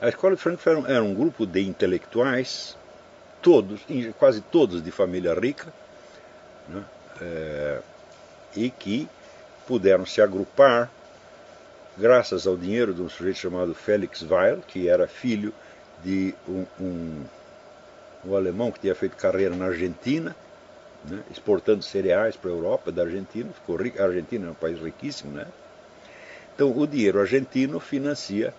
A escola de Frankfurt era um grupo de intelectuais, todos, quase todos de família rica, né, e que puderam se agrupar graças ao dinheiro de um sujeito chamado Felix Weil, que era filho de um alemão que tinha feito carreira na Argentina, né, exportando cereais para a Europa da Argentina. Ficou rico. A Argentina é um país riquíssimo, né? Então o dinheiro argentino financia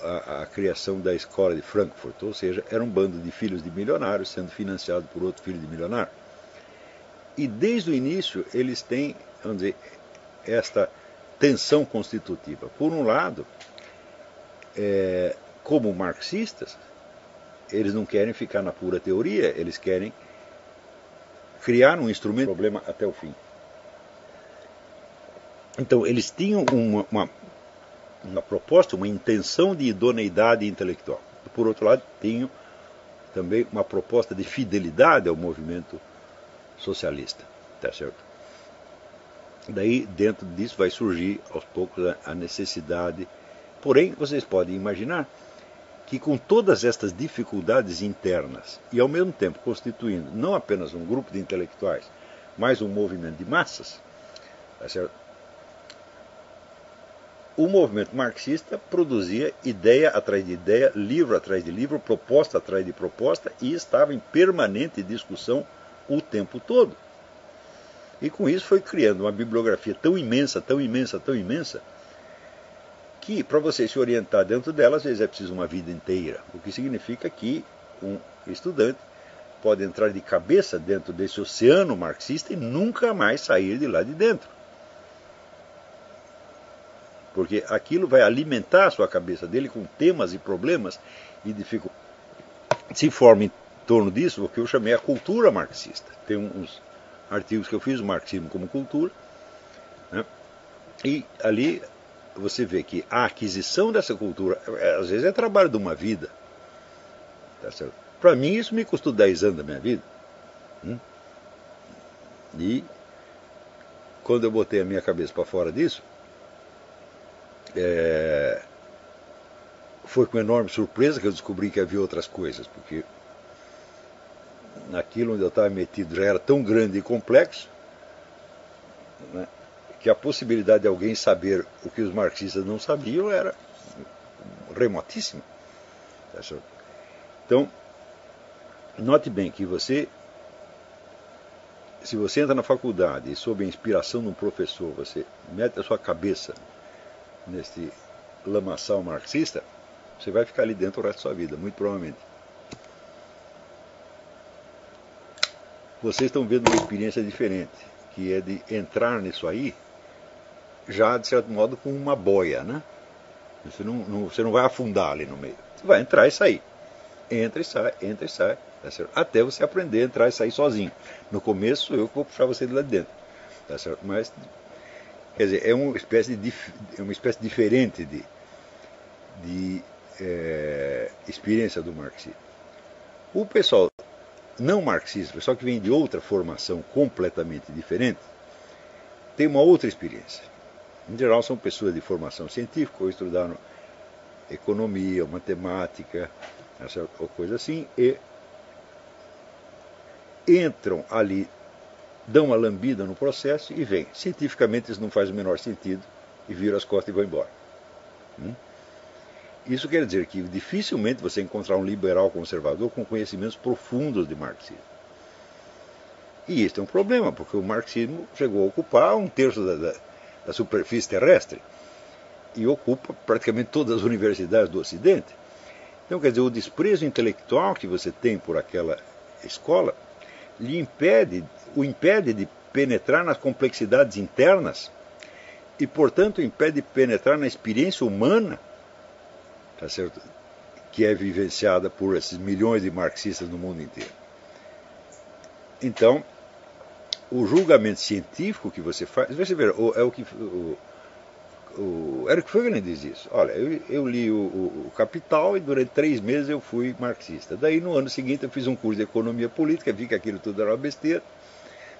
a criação da escola de Frankfurt, ou seja, era um bando de filhos de milionários sendo financiado por outro filho de milionário. E desde o início eles têm, vamos dizer, esta tensão constitutiva. Por um lado, como marxistas, eles não querem ficar na pura teoria, eles querem criar um instrumento do problema até o fim. Então, eles tinham uma proposta, uma intenção de idoneidade intelectual. Por outro lado, tinham também uma proposta de fidelidade ao movimento socialista. Tá certo? Daí, dentro disso, vai surgir aos poucos a necessidade. Porém, vocês podem imaginar que com todas estas dificuldades internas e ao mesmo tempo constituindo não apenas um grupo de intelectuais, mas um movimento de massas, tá certo? O movimento marxista produzia ideia atrás de ideia, livro atrás de livro, proposta atrás de proposta, e estava em permanente discussão o tempo todo. E com isso foi criando uma bibliografia tão imensa, tão imensa, tão imensa, que para você se orientar dentro dela, às vezes é preciso uma vida inteira. O que significa que um estudante pode entrar de cabeça dentro desse oceano marxista e nunca mais sair de lá de dentro. Porque aquilo vai alimentar a sua cabeça dele com temas e problemas e dificuldades. Se forma em torno disso o que eu chamei a cultura marxista. Tem uns artigos que eu fiz, o marxismo como cultura, né? E ali você vê que a aquisição dessa cultura, às vezes é trabalho de uma vida. Tá certo? Para mim isso me custou 10 anos da minha vida. E quando eu botei a minha cabeça para fora disso, foi com enorme surpresa que eu descobri que havia outras coisas, porque naquilo onde eu estava metido já era tão grande e complexo, né, que a possibilidade de alguém saber o que os marxistas não sabiam era remotíssima. Então, note bem que se você entra na faculdade e sob a inspiração de um professor, você mete a sua cabeça nesse lamaçal marxista, você vai ficar ali dentro o resto da sua vida, muito provavelmente. Vocês estão vendo uma experiência diferente, que é de entrar nisso aí, já de certo modo com uma boia, né? Você não vai afundar ali no meio. Você vai entrar e sair. Entra e sai, tá certo? Até você aprender a entrar e sair sozinho. No começo eu que vou puxar você de lá de dentro, tá certo? Mas, quer dizer, é uma espécie diferente de experiência do marxismo. O pessoal não marxista, o pessoal que vem de outra formação completamente diferente, tem uma outra experiência. Em geral são pessoas de formação científica ou estudaram economia, ou matemática, ou coisa assim, e entram ali, dão uma lambida no processo e vêm. Cientificamente isso não faz o menor sentido, e viram as costas e vão embora. Isso quer dizer que dificilmente você encontrar um liberal conservador com conhecimentos profundos de marxismo. E este é um problema, porque o marxismo chegou a ocupar 1/3 da superfície terrestre e ocupa praticamente todas as universidades do Ocidente. Então, quer dizer, o desprezo intelectual que você tem por aquela escola o impede de penetrar nas complexidades internas e, portanto, impede de penetrar na experiência humana, tá certo? Que é vivenciada por esses milhões de marxistas no mundo inteiro. Então, o julgamento científico que você faz, você vê, é o que o Eric Fögelen diz isso. Olha, eu li o Capital e durante 3 meses eu fui marxista. Daí no ano seguinte eu fiz um curso de economia política, vi que aquilo tudo era uma besteira,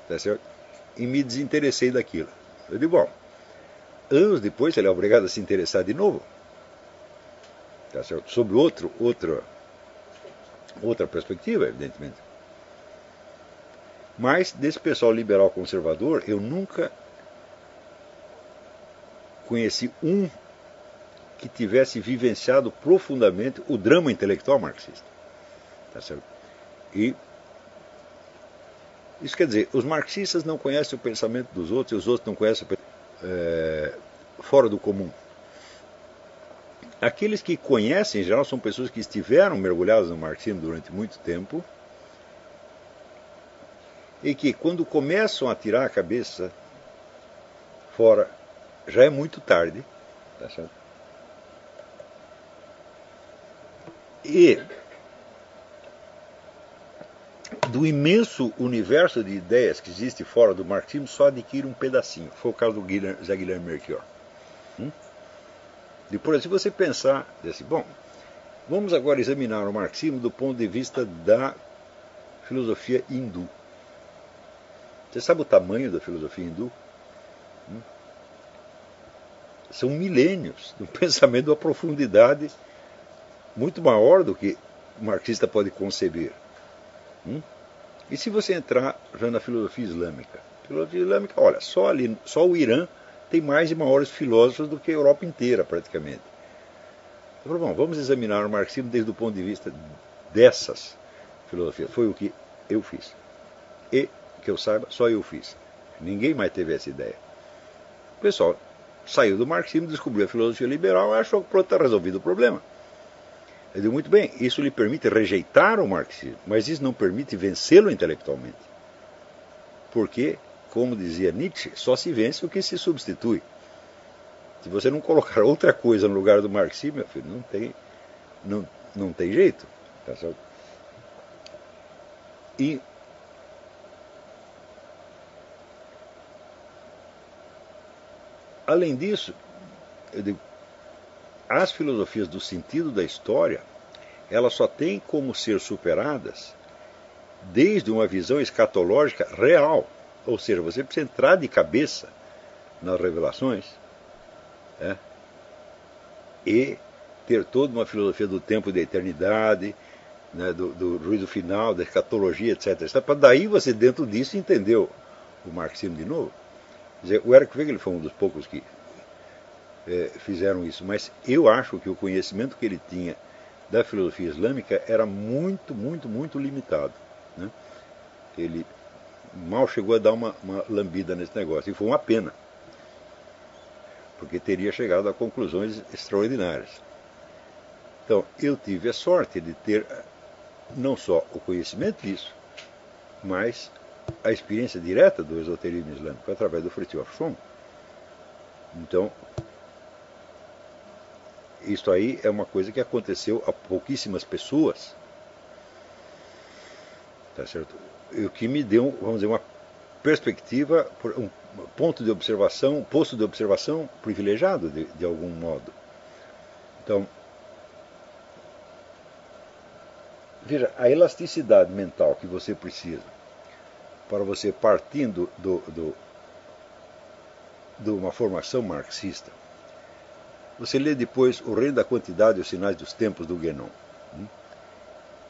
tá certo? E me desinteressei daquilo. Eu digo, bom, anos depois ele é obrigado a se interessar de novo. tá certo? Sob outra perspectiva, evidentemente. Mas desse pessoal liberal conservador, eu nunca conheci um que tivesse vivenciado profundamente o drama intelectual marxista. Tá certo? E isso quer dizer, os marxistas não conhecem o pensamento dos outros e os outros não conhecem o pensamento fora do comum. Aqueles que conhecem, em geral, são pessoas que estiveram mergulhadas no marxismo durante muito tempo e que, quando começam a tirar a cabeça fora, já é muito tarde. Tá certo? E do imenso universo de ideias que existe fora do marxismo, só adquire um pedacinho. Foi o caso do Zé Guilherme Melchior. Depois, se você pensar, assim, bom, vamos agora examinar o marxismo do ponto de vista da filosofia hindu. Você sabe o tamanho da filosofia hindu? São milênios de um pensamento de uma profundidade muito maior do que o marxista pode conceber. E se você entrar já na filosofia islâmica? Filosofia islâmica, olha, só o Irã tem mais e maiores filósofos do que a Europa inteira, praticamente. Eu falei, bom, vamos examinar o marxismo desde o ponto de vista dessas filosofias. Foi o que eu fiz. E, que eu saiba, só eu fiz. Ninguém mais teve essa ideia. O pessoal saiu do marxismo, descobriu a filosofia liberal e achou que pronto, está resolvido o problema. Eu digo, muito bem, isso lhe permite rejeitar o marxismo, mas isso não permite vencê-lo intelectualmente. Porque, como dizia Nietzsche, só se vence o que se substitui. Se você não colocar outra coisa no lugar do marxismo, meu filho, não tem jeito. Tá certo? E além disso, eu digo, as filosofias do sentido da história, elas só têm como ser superadas desde uma visão escatológica real. Ou seja, você precisa entrar de cabeça nas revelações, e ter toda uma filosofia do tempo e da eternidade, né, do juízo final, da escatologia, etc. Para daí você, dentro disso, entendeu o marxismo de novo. Quer dizer, o Eric Hegel foi um dos poucos que fizeram isso, mas eu acho que o conhecimento que ele tinha da filosofia islâmica era muito, muito, muito limitado. Né? Ele mal chegou a dar uma lambida nesse negócio, e foi uma pena, porque teria chegado a conclusões extraordinárias. Então, eu tive a sorte de ter não só o conhecimento disso, mas a experiência direta do esoterismo islâmico através do Fritjof Schumann. Então, isso aí é uma coisa que aconteceu a pouquíssimas pessoas, tá certo? E o que me deu, vamos dizer, uma perspectiva, um ponto de observação, um posto de observação privilegiado de algum modo. Então, veja, a elasticidade mental que você precisa para você partindo de uma formação marxista. Você lê depois O Reino da Quantidade e os Sinais dos Tempos, do Guénon.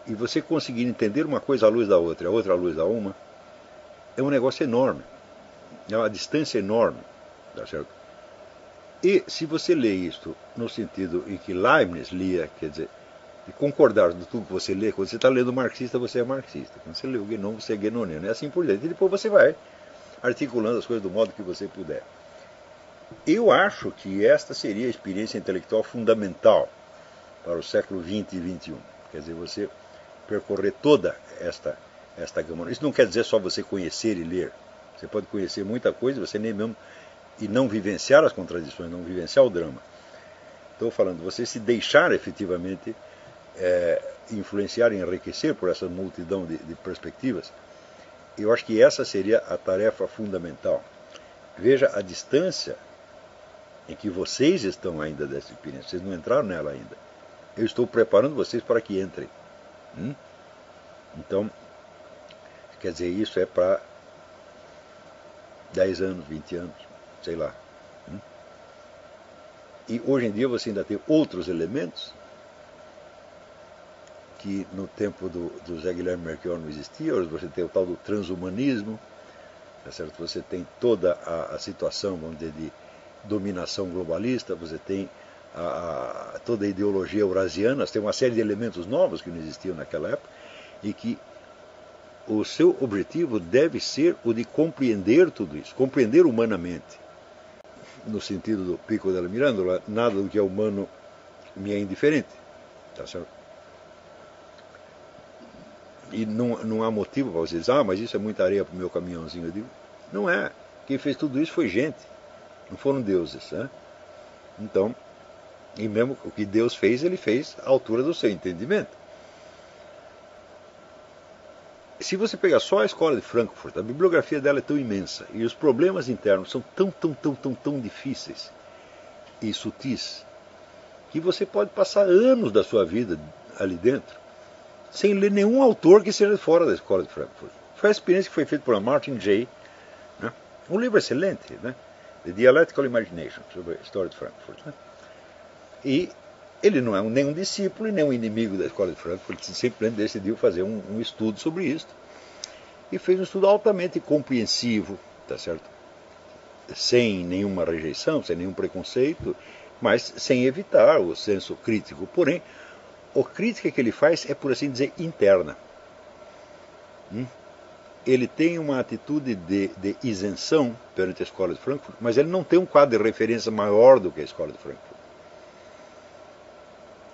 E você conseguir entender uma coisa à luz da outra, a outra à luz da uma, é um negócio enorme. É uma distância enorme. Tá certo? E se você lê isto no sentido em que Leibniz lia, quer dizer, de concordar com tudo que você lê, quando você está lendo marxista, você é marxista. Quando você lê o Guénon, você é guénoniano. É assim por diante. E depois você vai articulando as coisas do modo que você puder. Eu acho que esta seria a experiência intelectual fundamental para o século XX e XXI. Quer dizer, você percorrer toda esta gama. Isso não quer dizer só você conhecer e ler. Você pode conhecer muita coisa, você nem mesmo, e não vivenciar as contradições, não vivenciar o drama. Estou falando, você se deixar efetivamente influenciar e enriquecer por essa multidão de perspectivas. Eu acho que essa seria a tarefa fundamental. Veja a distância em que vocês estão ainda dessa experiência. Vocês não entraram nela ainda. Eu estou preparando vocês para que entrem. Então, quer dizer, isso é para 10 anos, 20 anos, sei lá. E hoje em dia você ainda tem outros elementos que no tempo do Zé Guilherme Melchior não existia. Hoje você tem o tal do transhumanismo, tá certo? Você tem toda a situação, vamos dizer, de dominação globalista, você tem toda a ideologia eurasiana, você tem uma série de elementos novos que não existiam naquela época, e que o seu objetivo deve ser o de compreender tudo isso, compreender humanamente. No sentido do Pico della Mirandola, nada do que é humano me é indiferente. Tá certo? E não há motivo para você dizer, mas isso é muita areia para o meu caminhãozinho. Eu digo, não é. Quem fez tudo isso foi gente, não foram deuses. Né? Então, e mesmo o que Deus fez, ele fez à altura do seu entendimento. Se você pegar só a escola de Frankfurt, a bibliografia dela é tão imensa e os problemas internos são tão difíceis e sutis que você pode passar anos da sua vida ali dentro sem ler nenhum autor que seja fora da escola de Frankfurt. Foi a experiência que foi feita por Martin Jay, né? Um livro excelente, né? The Dialectical Imagination, sobre a história de Frankfurt. Né? E ele não é nenhum discípulo e nem um inimigo da escola de Frankfurt, ele simplesmente decidiu fazer um estudo sobre isso. E fez um estudo altamente compreensivo, tá certo? Sem nenhuma rejeição, sem nenhum preconceito, mas sem evitar o senso crítico. Porém, a crítica que ele faz é, por assim dizer, interna. Ele tem uma atitude de isenção perante a escola de Frankfurt, mas ele não tem um quadro de referência maior do que a escola de Frankfurt.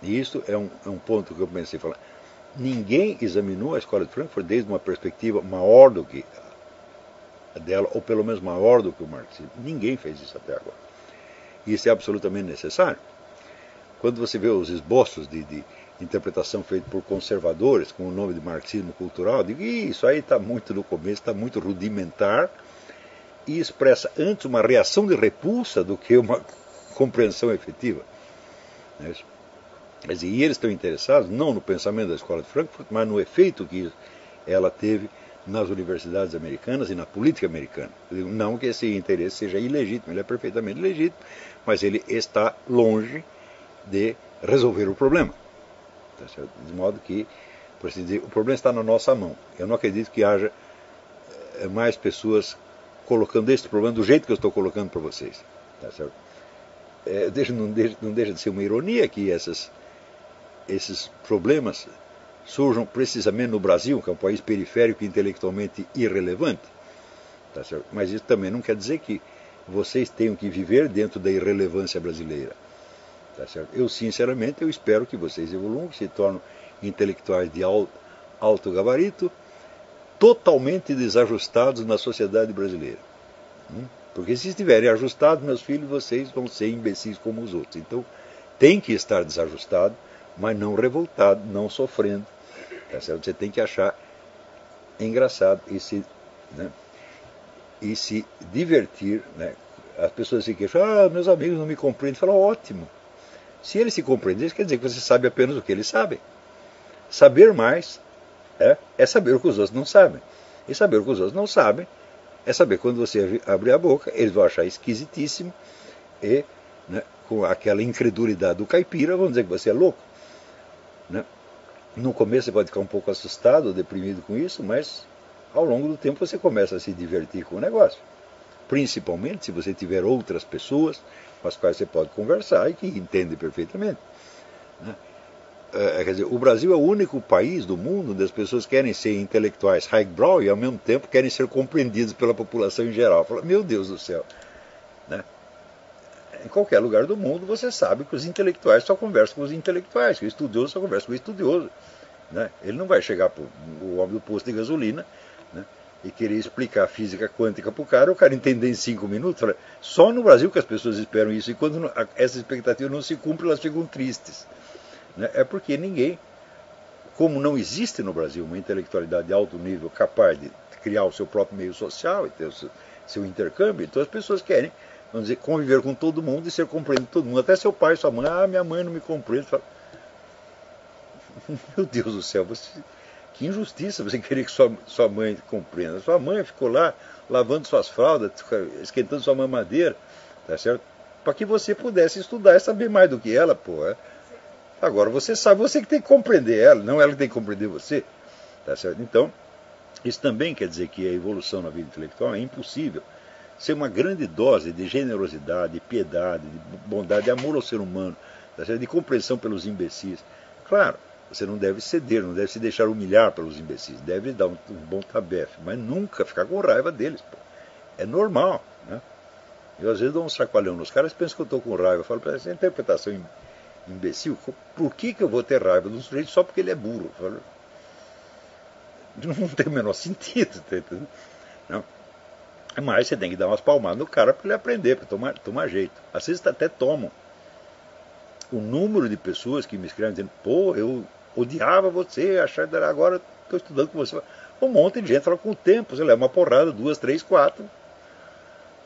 E isso é um ponto que eu pensei falar. Ninguém examinou a escola de Frankfurt desde uma perspectiva maior do que a dela, ou pelo menos maior do que o marxismo. Ninguém fez isso até agora. E isso é absolutamente necessário. Quando você vê os esboços de interpretação feitos por conservadores com o nome de marxismo cultural, digo, isso aí está muito no começo, está muito rudimentar e expressa antes uma reação de repulsa do que uma compreensão efetiva. Não é isso? E eles estão interessados não no pensamento da escola de Frankfurt, mas no efeito que ela teve nas universidades americanas e na política americana. Eu digo, não que esse interesse seja ilegítimo, ele é perfeitamente legítimo, mas ele está longe de resolver o problema. Tá certo? De modo que, por assim dizer, o problema está na nossa mão. Eu não acredito que haja mais pessoas colocando este problema do jeito que eu estou colocando para vocês. Tá certo? Não deixa de ser uma ironia que esses problemas surjam precisamente no Brasil, que é um país periférico e intelectualmente irrelevante. Tá certo? Mas isso também não quer dizer que vocês tenham que viver dentro da irrelevância brasileira. Tá certo? Eu, sinceramente, espero que vocês evoluam, que se tornem intelectuais de alto gabarito, totalmente desajustados na sociedade brasileira. Porque se estiverem ajustados, meus filhos, vocês vão ser imbecis como os outros. Então, tem que estar desajustado, mas não revoltado, não sofrendo. Tá certo? Você tem que achar engraçado e se divertir. Né? As pessoas se queixam, meus amigos não me compreendem. Fala, ótimo. Se eles se compreendem, isso quer dizer que você sabe apenas o que eles sabem. Saber mais é saber o que os outros não sabem. E saber o que os outros não sabem é saber quando você abrir a boca, eles vão achar esquisitíssimo e, né, com aquela incredulidade do caipira, vão dizer que você é louco. Né? No começo você pode ficar um pouco assustado ou deprimido com isso, mas ao longo do tempo você começa a se divertir com o negócio. Principalmente se você tiver outras pessoas com as quais você pode conversar e que entendem perfeitamente. Né? Quer dizer, o Brasil é o único país do mundo onde as pessoas querem ser intelectuais highbrow e ao mesmo tempo querem ser compreendidos pela população em geral. Fala, meu Deus do céu. Né? Em qualquer lugar do mundo você sabe que os intelectuais só conversam com os intelectuais, que o estudioso só conversa com o estudioso. Né? Ele não vai chegar para o homem do posto de gasolina, né, e querer explicar a física quântica para o cara entender em 5 minutos. Fala, só no Brasil que as pessoas esperam isso, e quando essa expectativa não se cumpre, elas ficam tristes. Né? É porque ninguém, como não existe no Brasil uma intelectualidade de alto nível capaz de criar o seu próprio meio social e ter o seu intercâmbio, então as pessoas querem, vamos dizer, conviver com todo mundo e ser compreendido por todo mundo. Até seu pai, sua mãe, minha mãe não me compreende. Fala, meu Deus do céu, que injustiça você querer que sua mãe compreenda. Sua mãe ficou lá lavando suas fraldas, esquentando sua mamadeira, tá certo? Para que você pudesse estudar e saber mais do que ela, pô. Agora você sabe, você que tem que compreender ela, não ela que tem que compreender você. Tá certo? Então, isso também quer dizer que a evolução na vida intelectual é impossível sem uma grande dose de generosidade, de piedade, de bondade, de amor ao ser humano, tá certo? De compreensão pelos imbecis. Claro, você não deve ceder, não deve se deixar humilhar pelos imbecis, deve dar um bom tabefe, mas nunca ficar com raiva deles. Pô. É normal. Né? Eu às vezes dou um sacoalhão nos caras, pensam que eu estou com raiva. Eu falo, para essa interpretação imbecil, por que eu vou ter raiva de um sujeito só porque ele é burro? Eu falo, não tem o menor sentido. Tá entendendo? Não. Mas você tem que dar umas palmadas no cara para ele aprender, para tomar jeito. Às vezes até tomam. O número de pessoas que me escrevem dizendo, pô, eu odiava você, agora estou estudando com você. Um monte de gente fala, com o tempo, você leva uma porrada, 2, 3, 4,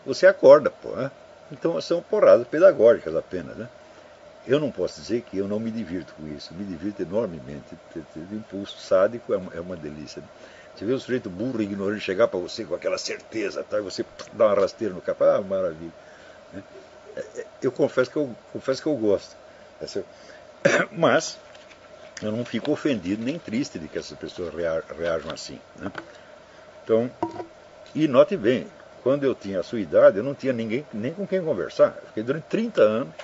você acorda, pô. Né? Então são porradas pedagógicas apenas. Né? Eu não posso dizer que eu não me divirto com isso, me divirto enormemente. O impulso sádico é uma delícia. Você vê o sujeito burro e ignorante chegar para você com aquela certeza, tá? E você dá uma rasteira no capa, ah, maravilha. Né? Eu confesso que eu gosto. Mas eu não fico ofendido nem triste de que essas pessoas reajam assim. Né? Então, e note bem, quando eu tinha a sua idade, eu não tinha ninguém nem com quem conversar. Eu fiquei durante 30 anos.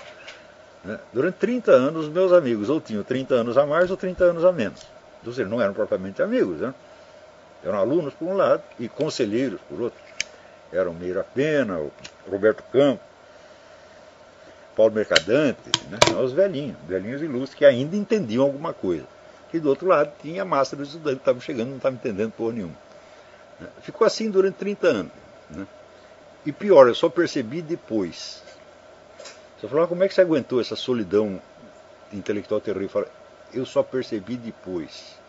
Né? Durante 30 anos, os meus amigos ou tinham 30 anos a mais ou 30 anos a menos. Ou seja, não eram propriamente amigos. Né? Eram alunos por um lado e conselheiros por outro. Eram Meira Pena, o Roberto Campos, Paulo Mercadante, né? Os velhinhos ilustres que ainda entendiam alguma coisa. E do outro lado tinha a massa dos estudantes que estavam chegando e não estavam entendendo porra nenhuma. Ficou assim durante 30 anos. Né? E pior, eu só percebi depois. Você falou, como é que você aguentou essa solidão intelectual terrível? Eu só percebi depois.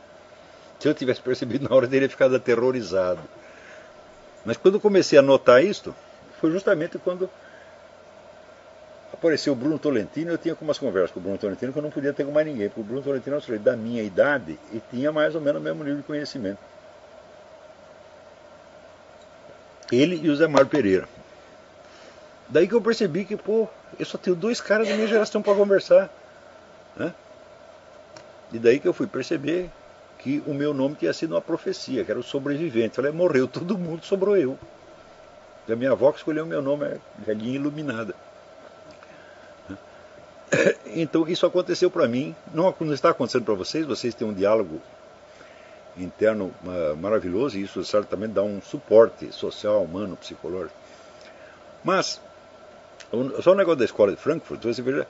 Se eu tivesse percebido na hora, eu teria ficado aterrorizado. Mas quando eu comecei a notar isto, foi justamente quando apareceu o Bruno Tolentino. Eu tinha umas conversas com o Bruno Tolentino que eu não podia ter com mais ninguém, porque o Bruno Tolentino é um sujeito da minha idade e tinha mais ou menos o mesmo nível de conhecimento. Ele e o Zé Mário Pereira. Daí que eu percebi que, pô, eu só tenho 2 caras da minha geração para conversar. Né? E daí que eu fui perceber que o meu nome tinha sido uma profecia, que era o sobrevivente. Eu falei, morreu todo mundo, sobrou eu. E a minha avó que escolheu o meu nome, é velhinha iluminada. Então isso aconteceu para mim, não está acontecendo para vocês, vocês têm um diálogo interno maravilhoso e isso certamente dá um suporte social, humano, psicológico. Mas, só o negócio da escola de Frankfurt, você veja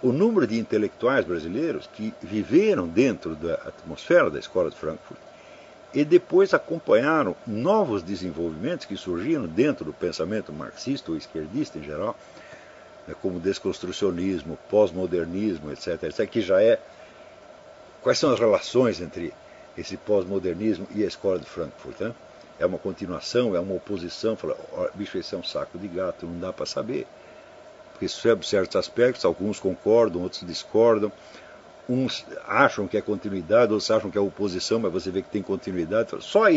o número de intelectuais brasileiros que viveram dentro da atmosfera da escola de Frankfurt e depois acompanharam novos desenvolvimentos que surgiram dentro do pensamento marxista ou esquerdista em geral, como desconstrucionismo, pós-modernismo, etc., que já é... Quais são as relações entre esse pós-modernismo e a escola de Frankfurt? Né? É uma continuação, é uma oposição? Fala, bicho, esse é um saco de gato, não dá para saber. Porque sobre certos aspectos, alguns concordam, outros discordam. Uns acham que é continuidade, outros acham que é oposição, mas você vê que tem continuidade. Só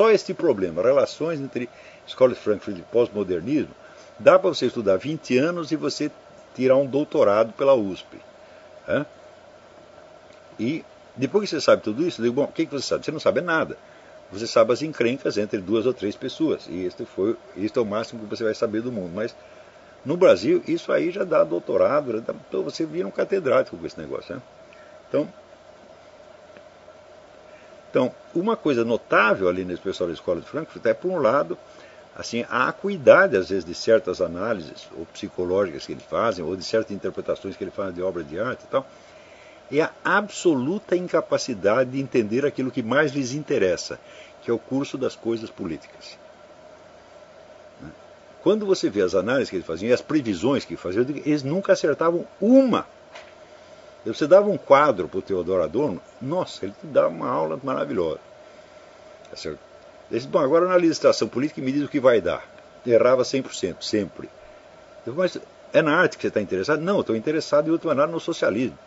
este problema, relações entre escola de Frankfurt e pós-modernismo, dá para você estudar 20 anos e você tirar um doutorado pela USP. Né? E depois que você sabe tudo isso, eu digo, bom, o que você sabe? Você não sabe nada. Você sabe as encrencas entre 2 ou 3 pessoas. E este é o máximo que você vai saber do mundo. Mas no Brasil, isso aí já dá doutorado, então você vira um catedrático com esse negócio. Né? Então, uma coisa notável ali nesse pessoal da escola de Frankfurt é, por um lado, assim, a acuidade, às vezes, de certas análises ou psicológicas que eles fazem, ou de certas interpretações que eles fazem de obra de arte e tal, e a absoluta incapacidade de entender aquilo que mais lhes interessa, que é o curso das coisas políticas. Quando você vê as análises que eles faziam e as previsões que faziam, eles nunca acertavam uma. Você dava um quadro para o Theodor Adorno, nossa, ele te dava uma aula maravilhosa. Ele disse, bom, agora analisa a situação política e me diz o que vai dar. Errava 100%, sempre. Eu, mas é na arte que você está interessado? Não, eu estou interessado em última análise no socialismo.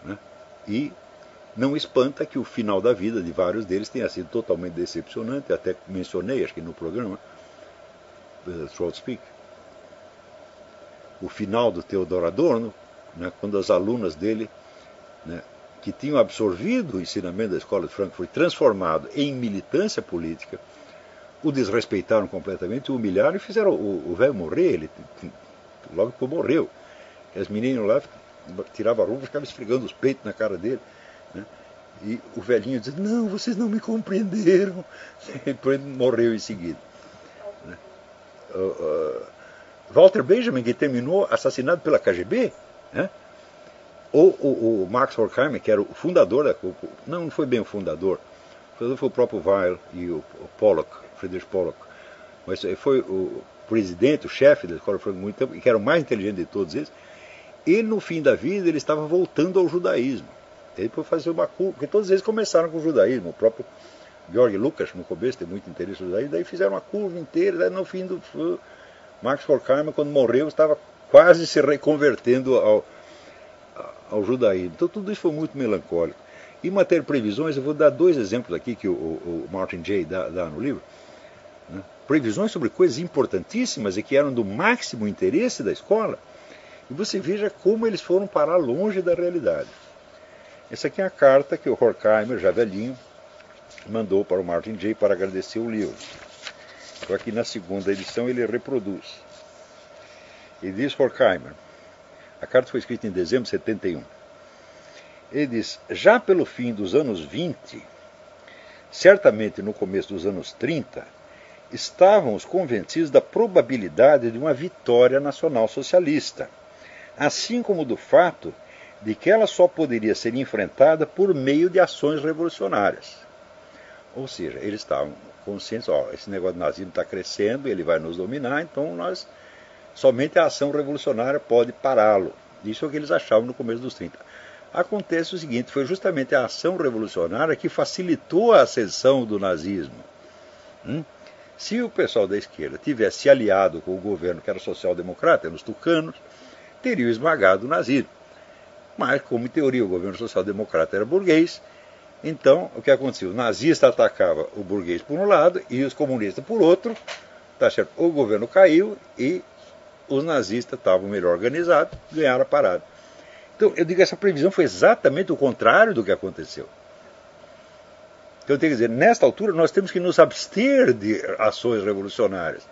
Né? E não espanta que o final da vida de vários deles tenha sido totalmente decepcionante, até mencionei, acho que no programa, so to speak. O final do Theodor Adorno né, quando as alunas dele, né, que tinham absorvido o ensinamento da escola de Frankfurt, transformado em militância política, o desrespeitaram completamente, o humilharam e fizeram o velho morrer. Ele logo depois morreu. As meninas lá tiravam a roupa e ficavam esfregando os peitos na cara dele, né? E o velhinho dizia: não, vocês não me compreenderam. Depois morreu em seguida, né? Walter Benjamin, que terminou assassinado pela KGB, né? O Max Horkheimer, que era o fundador da... Não foi bem o fundador foi o próprio Weil e o Pollock, Friedrich Pollock, mas foi o presidente, o chefe da escola foi muito tempo, que era o mais inteligente de todos eles. Ele, no fim da vida, ele estava voltando ao judaísmo. Ele foi fazer uma curva, porque todos eles começaram com o judaísmo. O próprio Georg Lukács, no começo, tem muito interesse no judaísmo, daí fizeram uma curva inteira, daí no fim do... Max Horkheimer, quando morreu, estava quase se reconvertendo ao judaísmo. Então tudo isso foi muito melancólico. Em matéria de previsões, eu vou dar dois exemplos aqui que o Martin Jay dá no livro, né? Previsões sobre coisas importantíssimas e que eram do máximo interesse da escola, e você veja como eles foram parar longe da realidade. Essa aqui é a carta que o Horkheimer, já velhinho, mandou para o Martin Jay para agradecer o livro. Então aqui na segunda edição ele reproduz. Ele diz: Horkheimer, a carta foi escrita em dezembro de 71. Ele diz: já pelo fim dos anos 20, certamente no começo dos anos 30, estávamos convencidos da probabilidade de uma vitória nacional socialista, assim como do fato de que ela só poderia ser enfrentada por meio de ações revolucionárias. Ou seja, eles estavam conscientes: esse negócio do nazismo está crescendo, ele vai nos dominar, então somente a ação revolucionária pode pará-lo. Isso é o que eles achavam no começo dos 30. Acontece o seguinte: foi justamente a ação revolucionária que facilitou a ascensão do nazismo. Se o pessoal da esquerda tivesse se aliado com o governo que era social-democrata, os tucanos, teriam esmagado o nazismo. Mas, como em teoria o governo social-democrata era burguês, então o que acontecia? O nazista atacava o burguês por um lado e os comunistas por outro. Tá certo? O governo caiu e os nazistas estavam melhor organizados, ganharam a parada. Então, eu digo que essa previsão foi exatamente o contrário do que aconteceu. Então, eu tenho que dizer, nesta altura, nós temos que nos abster de ações revolucionárias.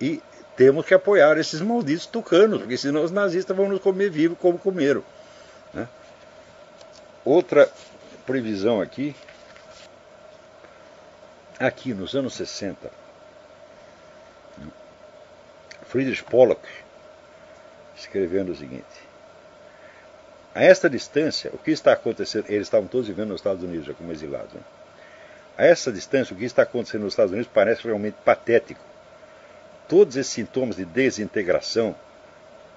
E temos que apoiar esses malditos tucanos, porque senão os nazistas vão nos comer vivos como comeram, né? Outra previsão aqui nos anos 60, Friedrich Pollock escrevendo o seguinte: a esta distância, o que está acontecendo... Eles estavam todos vivendo nos Estados Unidos, já como exilados, né? A essa distância, o que está acontecendo nos Estados Unidos parece realmente patético. Todos esses sintomas de desintegração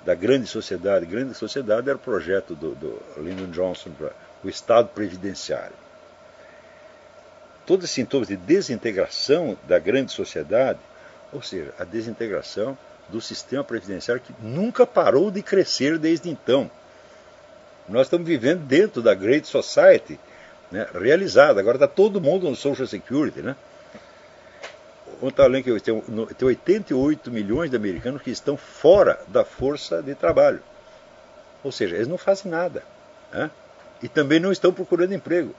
da grande sociedade era o projeto do Lyndon Johnson para o Estado Previdenciário. Todos esses sintomas de desintegração da grande sociedade, ou seja, a desintegração do sistema previdenciário, que nunca parou de crescer desde então. Nós estamos vivendo dentro da Great Society, né, realizada. Agora está todo mundo no Social Security, né? Ontem eu lembro que tem 88 milhões de americanos que estão fora da força de trabalho. Ou seja, eles não fazem nada, né? E também não estão procurando emprego.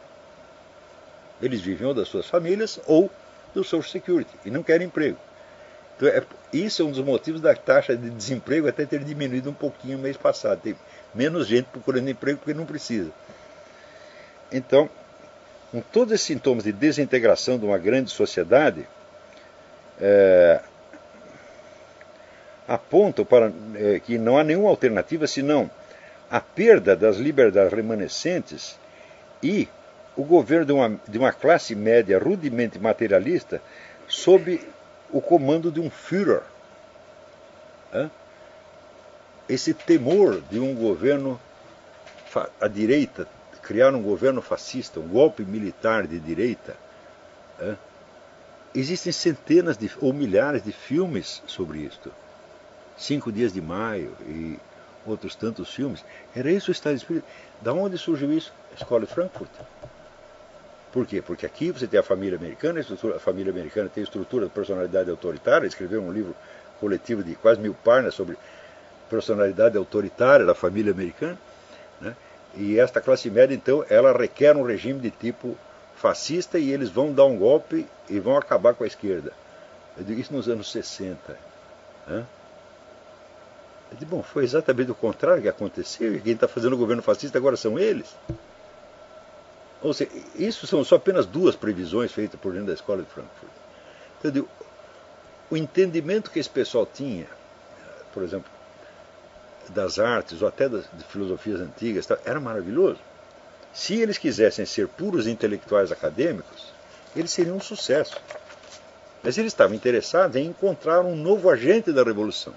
Eles vivem ou das suas famílias ou do Social Security e não querem emprego. Então, isso é um dos motivos da taxa de desemprego até ter diminuído um pouquinho no mês passado. Tem menos gente procurando emprego porque não precisa. Então, com todos esses sintomas de desintegração de uma grande sociedade, apontam para que não há nenhuma alternativa senão a perda das liberdades remanescentes e o governo de uma classe média rudemente materialista sob o comando de um Führer. Esse temor de um governo à direita, criar um governo fascista, um golpe militar de direita. Existem centenas ou milhares de filmes sobre isto. 5 Dias de Maio e outros tantos filmes. Era isso o estado de espírito. Da onde surgiu isso? A escola de Frankfurt. Por quê? Porque aqui você tem a família americana, a família americana tem a estrutura de personalidade autoritária. Escreveu um livro coletivo de quase 1000 páginas sobre personalidade autoritária da família americana, né? E esta classe média, então, ela requer um regime de tipo fascista e eles vão dar um golpe e vão acabar com a esquerda. Eu digo isso nos anos 60. Né? Eu digo, bom, foi exatamente o contrário que aconteceu e quem está fazendo o governo fascista agora são eles. Ou seja, isso são só apenas duas previsões feitas por dentro da escola de Frankfurt. Então, eu digo, o entendimento que esse pessoal tinha, por exemplo, das artes ou até de filosofias antigas, era maravilhoso. Se eles quisessem ser puros intelectuais acadêmicos, eles seriam um sucesso. Mas eles estavam interessados em encontrar um novo agente da revolução.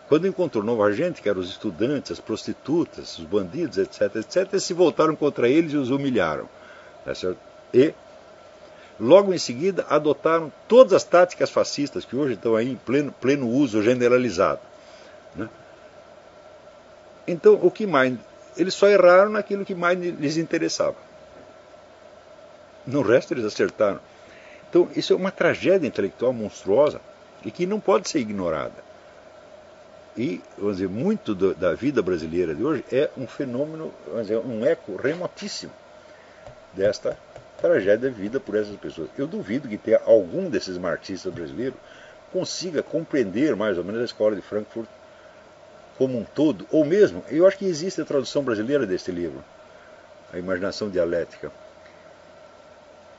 Quando encontrou um novo agente, que eram os estudantes, as prostitutas, os bandidos, etc., eles se voltaram contra eles e os humilharam. Tá certo? E, logo em seguida, adotaram todas as táticas fascistas que hoje estão aí em pleno uso generalizado. Né? Então, o que mais? Eles só erraram naquilo que mais lhes interessava. No resto, eles acertaram. Então, isso é uma tragédia intelectual monstruosa e que não pode ser ignorada. E, vamos dizer, muito da vida brasileira de hoje é um fenômeno, vamos dizer, um eco remotíssimo desta tragédia vivida por essas pessoas. Eu duvido que tenha algum desses marxistas brasileiros consiga compreender mais ou menos a escola de Frankfurt como um todo, ou mesmo, eu acho que existe a tradução brasileira deste livro, A Imaginação Dialética.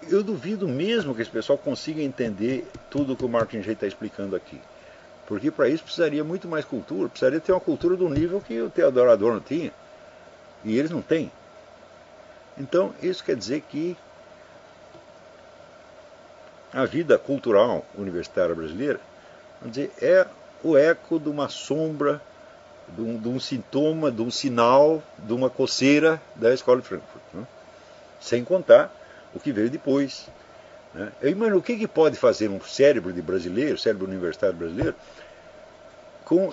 Eu duvido mesmo que esse pessoal consiga entender tudo o que o Martin J. está explicando aqui. Porque para isso precisaria muito mais cultura, precisaria ter uma cultura do nível que o Theodor Adorno tinha. E eles não têm. Então, isso quer dizer que a vida cultural universitária brasileira, vamos dizer, é o eco de uma sombra, de um sintoma, de um sinal, de uma coceira da escola de Frankfurt. Né? Sem contar o que veio depois. Né? Eu imagino o que pode fazer um cérebro de brasileiro, cérebro universitário brasileiro, com,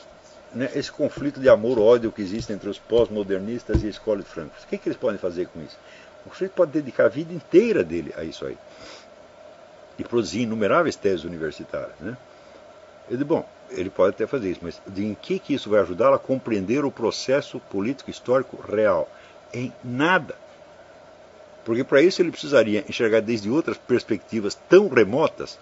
né, esse conflito de amor-ódio que existe entre os pós-modernistas e a escola de Frankfurt. O que eles podem fazer com isso? O sujeito pode dedicar a vida inteira dele a isso aí. E produzir inumeráveis teses universitárias. Né? Eu digo, bom, ele pode até fazer isso, mas em que isso vai ajudá-lo a compreender o processo político-histórico real? Em nada. Porque para isso ele precisaria enxergar desde outras perspectivas tão remotas.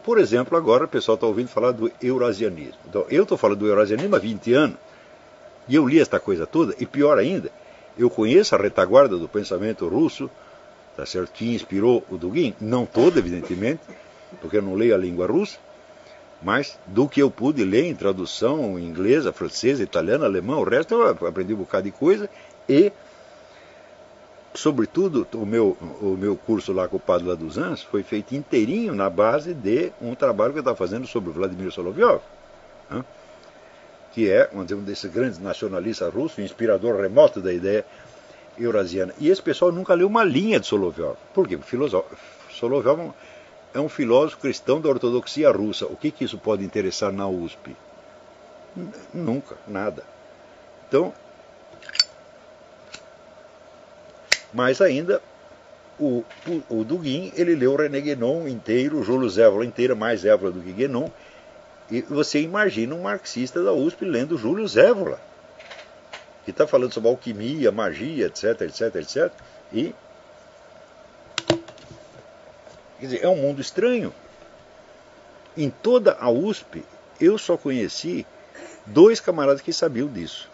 Por exemplo, agora o pessoal está ouvindo falar do eurasianismo. Então, eu estou falando do eurasianismo há 20 anos, e eu li esta coisa toda, e pior ainda, eu conheço a retaguarda do pensamento russo, tá certo, que inspirou o Dugin, não todo, evidentemente, porque eu não leio a língua russa, mas do que eu pude ler em tradução inglesa, francesa, italiana, alemã, o resto eu aprendi um bocado de coisa, e sobretudo, o meu curso lá com o padre Laduzans foi feito inteirinho na base de um trabalho que eu estava fazendo sobre o Vladimir Solovyov, né? Que é um desses grandes nacionalistas russos, inspirador remoto da ideia eurasiana. E esse pessoal nunca leu uma linha de Solovyov. Por quê? Solovyov é um filósofo cristão da ortodoxia russa. O que isso pode interessar na USP? Nunca, nada. Então, mais ainda, o Dugin, ele leu René Guénon inteiro, Júlio Zévola inteira, mais Zévola do que Guénon, e você imagina um marxista da USP lendo Júlio Zévola, que está falando sobre alquimia, magia, etc, etc, etc, e, quer dizer, é um mundo estranho. Em toda a USP, eu só conheci dois camaradas que sabiam disso.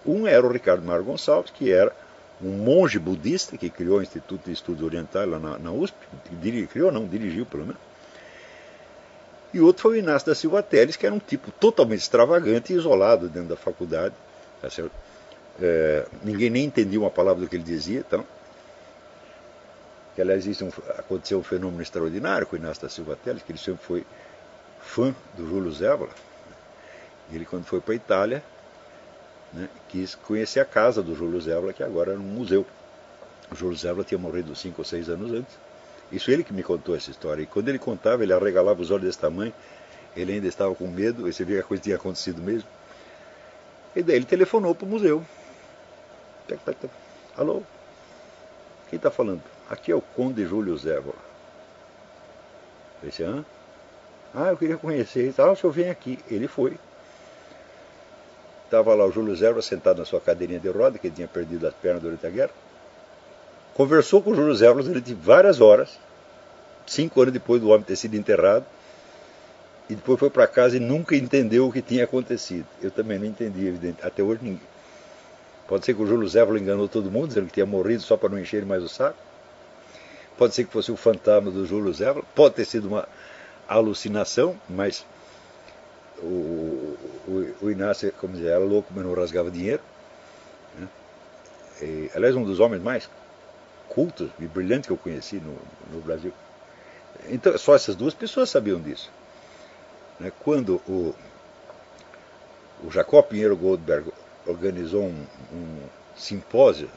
Um era o Ricardo Mário Gonçalves, que era um monge budista que criou o Instituto de Estudos Orientais lá na USP, dirigiu pelo menos. E outro foi o Inácio da Silva Teles, que era um tipo totalmente extravagante e isolado dentro da faculdade. Tá certo? Ninguém nem entendia uma palavra do que ele dizia. Então, que, aliás, aconteceu um fenômeno extraordinário com o Inácio da Silva Teles, que ele sempre foi fã do Júlio Zévola. Ele, quando foi para a Itália, né, quis conhecer a casa do Júlio Zévola, que agora era um museu. O Júlio Zévola tinha morrido 5 ou 6 anos antes. Isso ele que me contou essa história. E quando ele contava, ele arregalava os olhos desse tamanho. Ele ainda estava com medo, e você via que a coisa tinha acontecido mesmo. E daí ele telefonou para o museu. Alô? Quem está falando? Aqui é o Conde Júlio Zévola. Eu disse, hã? Ah, eu queria conhecer. Ah, o senhor vem aqui. Ele foi. estava lá o Júlio Zévora sentado na sua cadeirinha de roda, que ele tinha perdido as pernas durante a guerra. Conversou com o Júlio Zévora durante várias horas, 5 anos depois do homem ter sido enterrado, e depois foi para casa e nunca entendeu o que tinha acontecido. Eu também não entendi, evidente. Até hoje ninguém. Pode ser que o Júlio Zévora enganou todo mundo, dizendo que tinha morrido só para não encher mais o saco. Pode ser que fosse o fantasma do Júlio Zévora. Pode ter sido uma alucinação, mas o Inácio, como dizer, era louco, mas não rasgava dinheiro. Né? E, aliás, um dos homens mais cultos e brilhantes que eu conheci no Brasil. Então, só essas duas pessoas sabiam disso. Né? Quando o Jacó Pinheiro Goldberg organizou um simpósio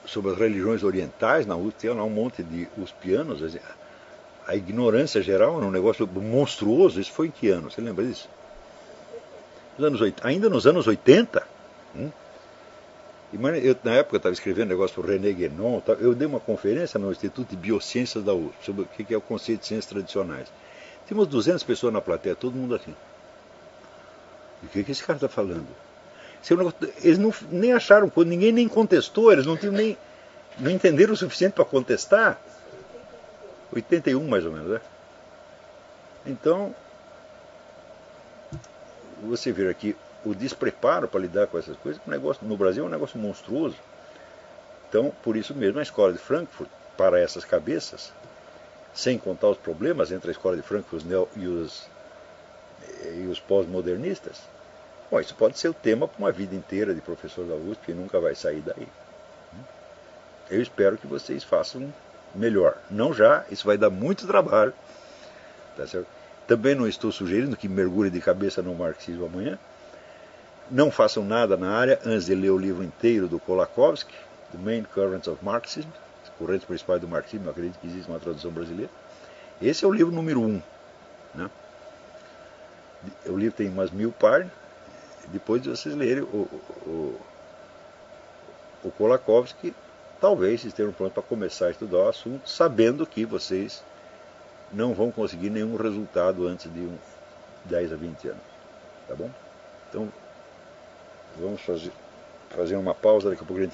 sobre as religiões orientais, na USP, tinha lá um monte de uspianos, a ignorância geral era um negócio monstruoso. Isso foi em que ano? Você lembra disso? Ainda nos anos 80? Eu, na época, estava escrevendo negócio para o René Guénon. Eu dei uma conferência no Instituto de Biociências da USP sobre o que é o conceito de ciências tradicionais. Tinha umas 200 pessoas na plateia, todo mundo assim. E o que esse cara está falando? Eles nem acharam, ninguém nem contestou, eles não entenderam o suficiente para contestar. 81 mais ou menos, né? Então, você vê aqui o despreparo para lidar com essas coisas, no Brasil é um negócio monstruoso. Então, por isso mesmo, a escola de Frankfurt, para essas cabeças, sem contar os problemas entre a escola de Frankfurt e os pós-modernistas, bom, isso pode ser o tema para uma vida inteira de professor da USP e nunca vai sair daí. Eu espero que vocês façam melhor. Não já, isso vai dar muito trabalho. Tá certo? Também não estou sugerindo que mergulhe de cabeça no marxismo amanhã. Não façam nada na área antes de ler o livro inteiro do Kolakowski, The Main Currents of Marxism, as correntes principais do marxismo. Eu acredito que existe uma tradução brasileira. Esse é o livro número 1. Né? O livro tem umas 1000 páginas. Depois de vocês lerem o Kolakowski, talvez vocês estejam prontos para começar a estudar o assunto, sabendo que vocês não vão conseguir nenhum resultado antes de uns 10 a 20 anos. Tá bom? Então, vamos fazer uma pausa, daqui a pouco a gente